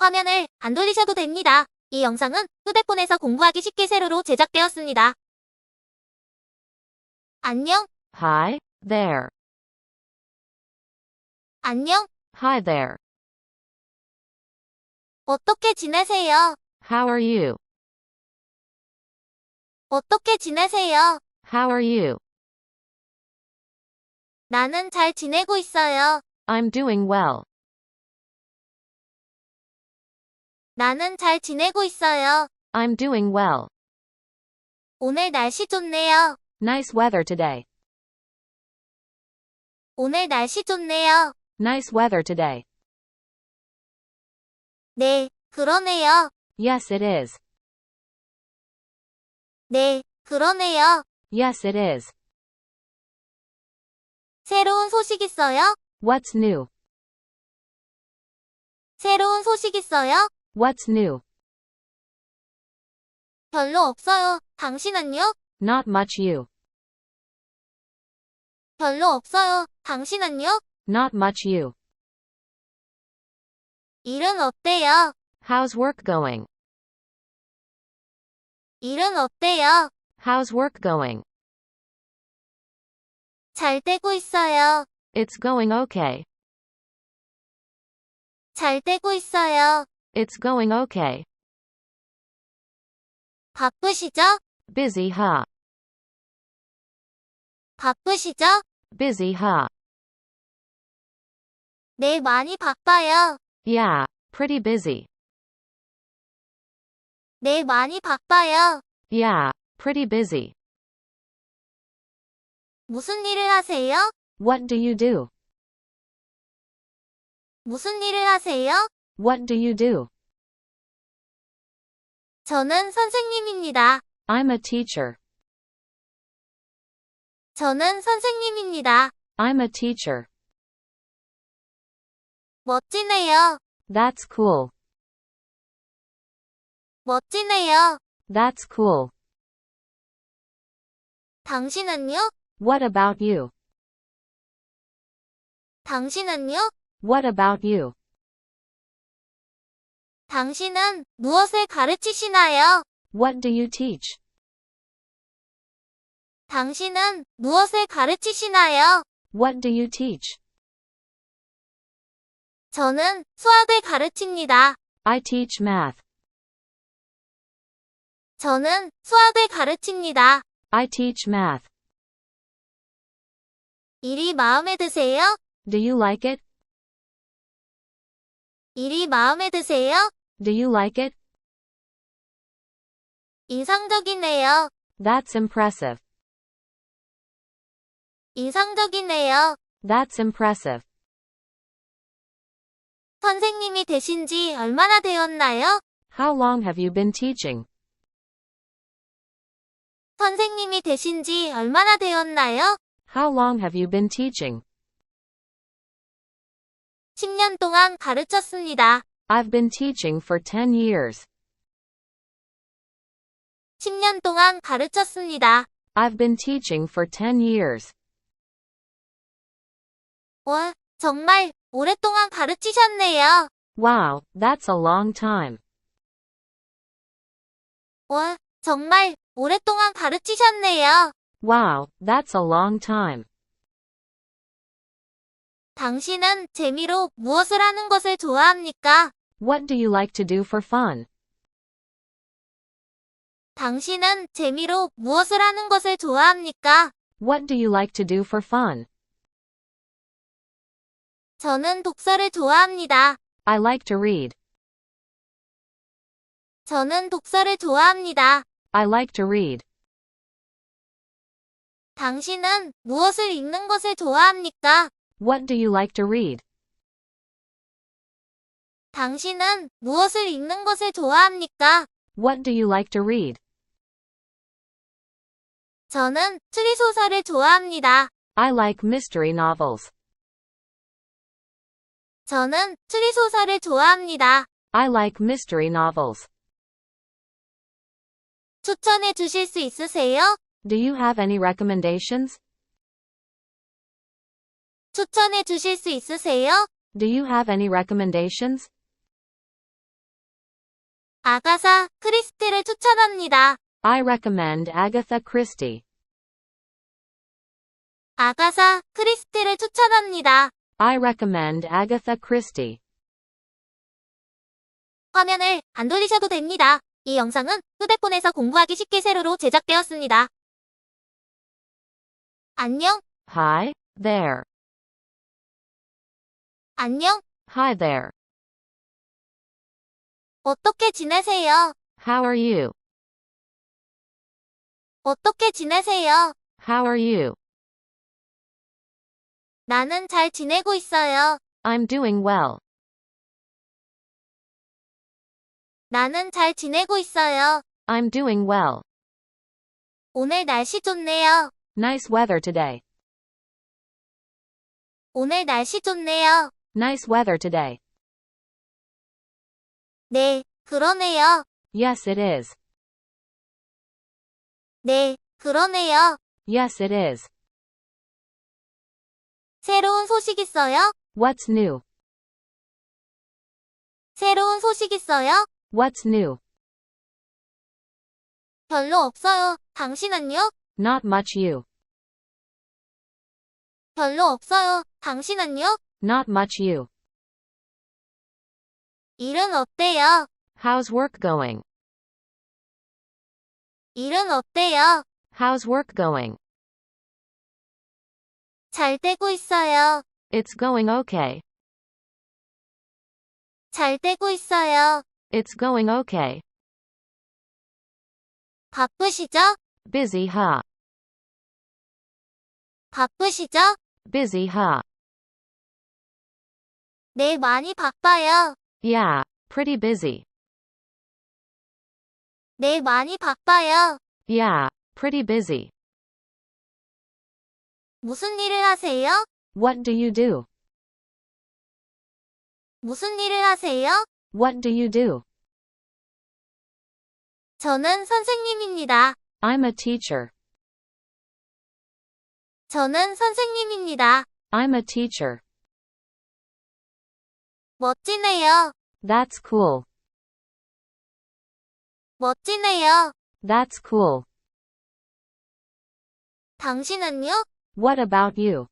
화면을 안 돌리셔도 됩니다. 이 영상은 휴대폰에서 공부하기 쉽게 세로로 제작되었습니다. 안녕. Hi there. 안녕. Hi there. 어떻게 지내세요? How are you? 어떻게 지내세요? How are you? 나는 잘 지내고 있어요. I'm doing well. 나는 잘 지내고 있어요. I'm doing well. 오늘 날씨 좋네요. Nice weather today. 오늘 날씨 좋네요. Nice weather today. 네, 그러네요. Yes, it is. 네, 그러네요. Yes, it is. 새로운 소식 있어요? What's new? 새로운 소식 있어요? What's new? 별로 없어요. 당신은요? Not much you. 별로 없어요. 당신은요? Not much you. 일은 어때요? How's work going? 일은 어때요? How's work going? 잘 되고 있어요. It's going okay. 잘 되고 있어요. It's going okay. 바쁘시죠? Busy, huh? 바쁘시죠? Busy, huh? 네, 많이 바빠요. Yeah, pretty busy. 네, 많이 바빠요. Yeah, pretty busy. 무슨 일을 하세요? What do you do? 무슨 일을 하세요? What do you do? 저는 선생님입니다. I'm a teacher. 저는 선생님입니다. I'm a teacher. 멋지네요. That's cool. 멋지네요. That's cool. 당신은요? What about you? 당신은요? What about you? 당신은 무엇을 가르치시나요? What do you teach? 당신은 무엇을 가르치시나요? What do you teach? 저는 수학을 가르칩니다. I teach math. 저는 수학을 가르칩니다. I teach math. 일이 마음에 드세요? Do you like it? 일이 마음에 드세요? Do you like it? 인상적이네요. That's impressive. 인상적이네요. That's impressive. 선생님이 되신 지 얼마나 되었나요? How long have you been teaching? 선생님이 되신 지 얼마나 되었나요? How long have you been teaching? 10년 동안 가르쳤습니다. I've been teaching for 10 years. 10년 동안 가르쳤습니다. I've been teaching for 10 years. 와, 정말 오랫동안 가르치셨네요. Wow, that's a long time. 와, 정말 오랫동안 가르치셨네요. Wow, that's a long time. 당신은 재미로 무엇을 하는 것을 좋아합니까? What do you like to do for fun? 당신은 재미로 무엇을 하는 것을 좋아합니까? What do you like to do for fun? 저는 독서를 좋아합니다. I like to read. 저는 독서를 좋아합니다. I like to read. 당신은 무엇을 읽는 것을 좋아합니까? What do you like to read? 당신은 무엇을 읽는 것을 좋아합니까? What do you like to read? 저는 추리소설을 좋아합니다. I like mystery novels. 저는 추리소설을 좋아합니다. I like mystery novels. 추천해 주실 수 있으세요? Do you have any recommendations? 추천해 주실 수 있으세요? Do you have any recommendations? 아가사 크리스티를 추천합니다. I recommend Agatha Christie. 아가사 크리스티를 추천합니다. I recommend Agatha Christie. 화면을 안 돌리셔도 됩니다. 이 영상은 휴대폰에서 공부하기 쉽게 세로로 제작되었습니다. 안녕, Hi there. 안녕, Hi there. 어떻게 지내세요? How are you? 어떻게 지내세요? How are you? 나는 잘 지내고 있어요. I'm doing well. 나는 잘 지내고 있어요. I'm doing well. 오늘 날씨 좋네요. Nice weather today. 오늘 날씨 좋네요. Nice weather today. 네, 그러네요. Yes, it is. 네, 그러네요. Yes, it is. 새로운 소식 있어요? What's new? 새로운 소식 있어요? What's new? 별로 없어요. 당신은요? Not much you. 별로 없어요. 당신은요? Not much you. 일은 어때요? How's work going? 일은 어때요? How's work going? 잘 되고 있어요. It's going okay. 잘 되고 있어요. It's going okay. 바쁘시죠? Busy, huh? 바쁘시죠? Busy, huh? 네, 많이 바빠요. Yeah, pretty busy. 네, 많이 바빠요. Yeah, pretty busy. 무슨 일을 하세요? What do you do? 무슨 일을 하세요? What do you do? 저는 선생님입니다. I'm a teacher. 저는 선생님입니다. I'm a teacher. 멋지네요. That's cool. 멋지네요. That's cool. 당신은요? What about you?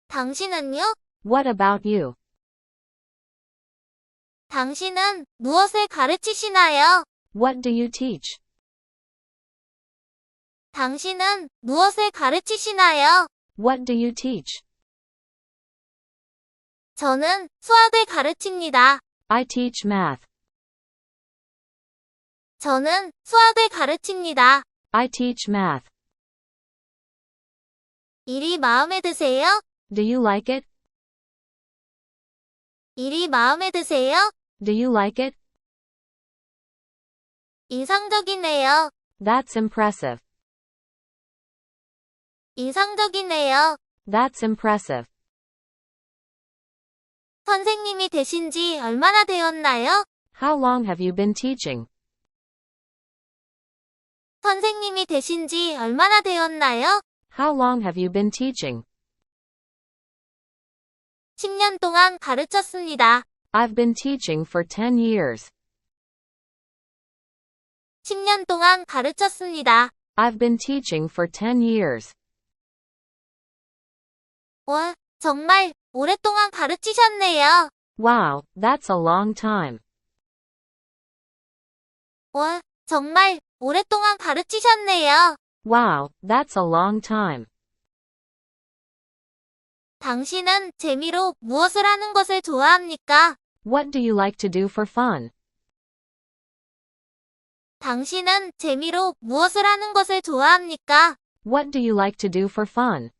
당신은요? What about you? 당신은 무엇을 가르치시나요? What do you teach? 당신은 무엇을 가르치시나요? What do you teach? 저는 수학을 가르칩니다. I teach math. 저는 수학을 가르칩니다. I teach math. 일이 마음에 드세요? Do you like it? 일이 마음에 드세요? Do you like it? 인상적이네요. That's impressive. 인상적이네요. That's impressive. 선생님이 되신 지 얼마나 되었나요? How long have you been teaching? 선생님이 되신 지 얼마나 되었나요? How long have you been teaching? 10년 동안 가르쳤습니다. I've been teaching for 10 years. 10년 동안 가르쳤습니다. I've been teaching for 10 years. 와, 정말 오랫동안 가르치셨네요. Wow, that's a long time. 와, 정말 오랫동안 가르치셨네요. Wow, that's a long time. 당신은 재미로 무엇을 하는 것을 좋아합니까? What do you like to do for fun? 당신은 재미로 무엇을 하는 것을 좋아합니까? What do you like to do for fun?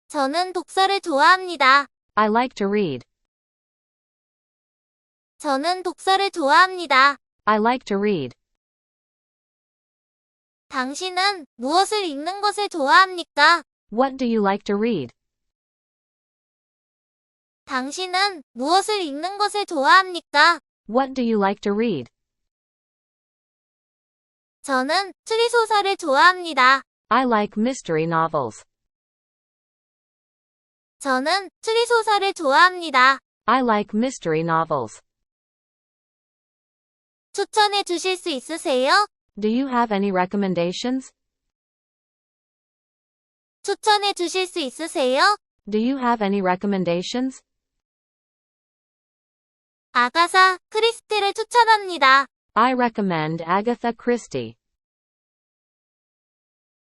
저는 독서를 좋아합니다. I like to read. 저는 독서를 좋아합니다. I like to read. 당신은 무엇을 읽는 것을 좋아합니까? What do you like to read? 당신은 무엇을 읽는 것을 좋아합니까? What do you like to read? 저는 추리소설을 좋아합니다. I like mystery novels. 저는 추리소설을 좋아합니다. I like mystery novels. 추천해 주실 수 있으세요? Do you have any recommendations? 추천해 주실 수 있으세요? Do you have any recommendations? 아가사 크리스티를 추천합니다. I recommend Agatha Christie.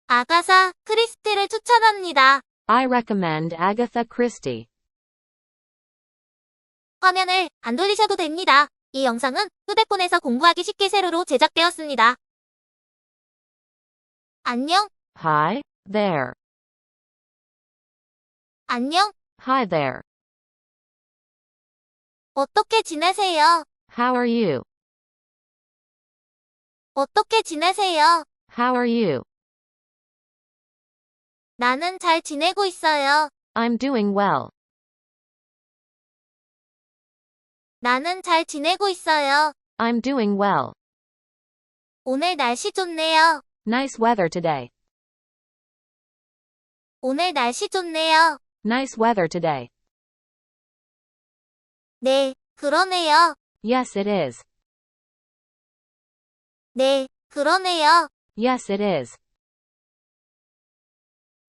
아가사 크리스티를 추천합니다. I recommend Agatha Christie. 화면을 안 돌리셔도 됩니다. 이 영상은 휴대폰에서 공부하기 쉽게 세로로 제작되었습니다. 안녕, Hi there. 안녕, Hi there. 어떻게 지내세요? How are you? 어떻게 지내세요? How are you? 나는 잘 지내고 있어요. I'm doing well. 나는 잘 지내고 있어요. I'm doing well. 오늘 날씨 좋네요. Nice weather today. 오늘 날씨 좋네요. Nice weather today. 네, 그러네요. Yes, it is. 네, 그러네요. Yes, it is.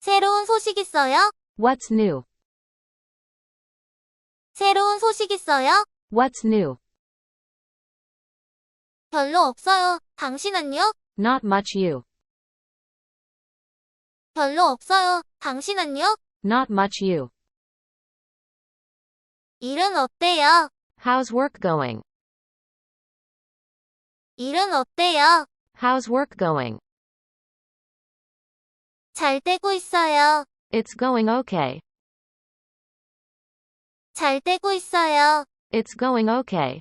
새로운 소식 있어요? What's new? 새로운 소식 있어요? What's new? 별로 없어요. 당신은요? Not much you. 별로 없어요. 당신은요? Not much you. 일은 어때요? How's work going? 일은 어때요? How's work going? 잘 되고 있어요. It's going okay. 잘 되고 있어요. It's going okay.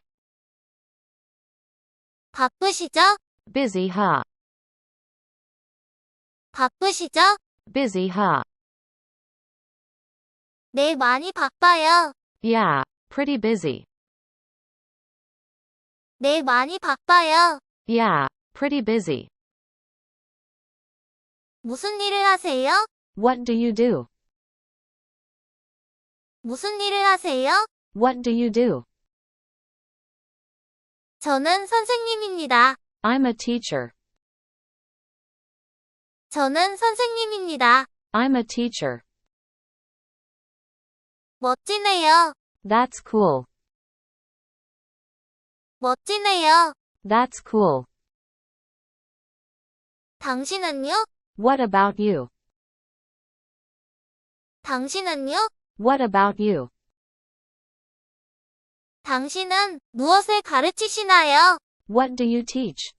바쁘시죠? Busy, huh? 바쁘시죠? Busy, huh? 네, 많이 바빠요. Yeah, pretty busy. 네, 많이 바빠요. Yeah, pretty busy. 무슨 일을 하세요? What do you do? 무슨 일을 하세요? What do you do? 저는 선생님입니다. I'm a teacher. 저는 선생님입니다. I'm a teacher. 멋지네요. That's cool. 멋지네요. That's cool. 당신은요? What about you? 당신은요? What about you? 당신은 무엇을 가르치시나요? What do you teach?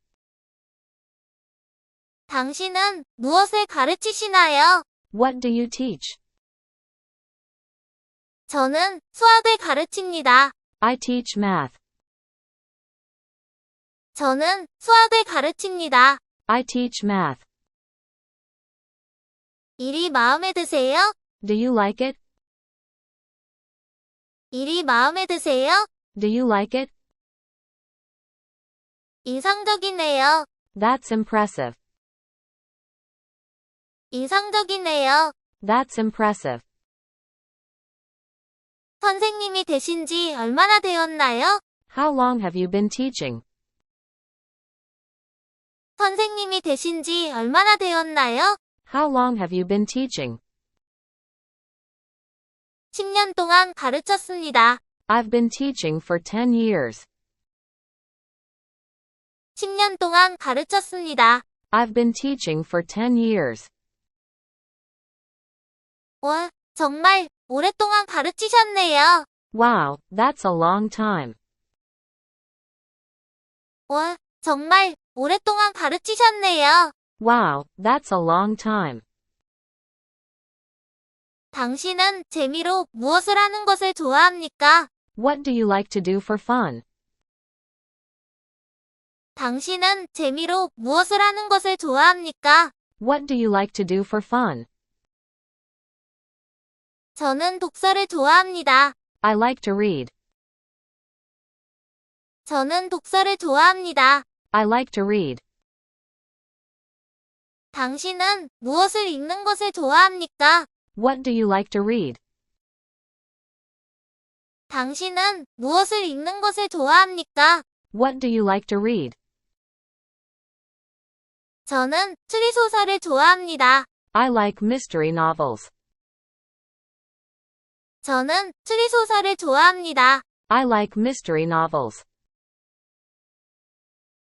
당신은 무엇을 가르치시나요? What do you teach? 저는 수학을 가르칩니다. I teach math. 저는 수학을 가르칩니다. I teach math. 일이 마음에 드세요? Do you like it? 일이 마음에 드세요? Do you like it? 인상적이네요. That's impressive. 인상적이네요. That's impressive. 선생님이 되신 지 얼마나 되었나요? How long have you been teaching? 선생님이 되신 지 얼마나 되었나요? How long have you been teaching? 10년 동안 가르쳤습니다. I've been teaching for 10 years. 10년 동안 가르쳤습니다. I've been teaching for 10 years. 와, 정말 오랫동안 가르치셨네요. Wow, that's a long time. 와, 정말 오랫동안 가르치셨네요. Wow, that's a long time. 당신은 재미로 무엇을 하는 것을 좋아합니까? What do you like to do for fun? 당신은 재미로 무엇을 하는 것을 좋아합니까? What do you like to do for fun? 저는 독서를 좋아합니다. I like to read. 저는 독서를 좋아합니다. I like to read. 당신은 무엇을 읽는 것을 좋아합니까? What do you like to read? 당신은 무엇을 읽는 것을 좋아합니까? What do you like to read? 저는 추리소설을 좋아합니다. I like mystery novels. 저는 추리소설을 좋아합니다. I like mystery novels.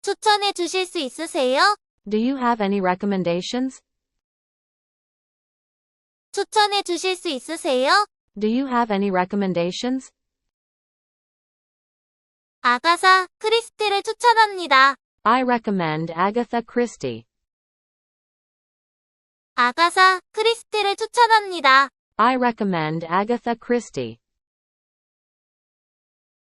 추천해 주실 수 있으세요? Do you have any recommendations? 추천해 주실 수 있으세요? Do you have any recommendations? 아가사 크리스티를 추천합니다. I recommend Agatha Christie. 아가사 크리스티를 추천합니다. I recommend Agatha Christie.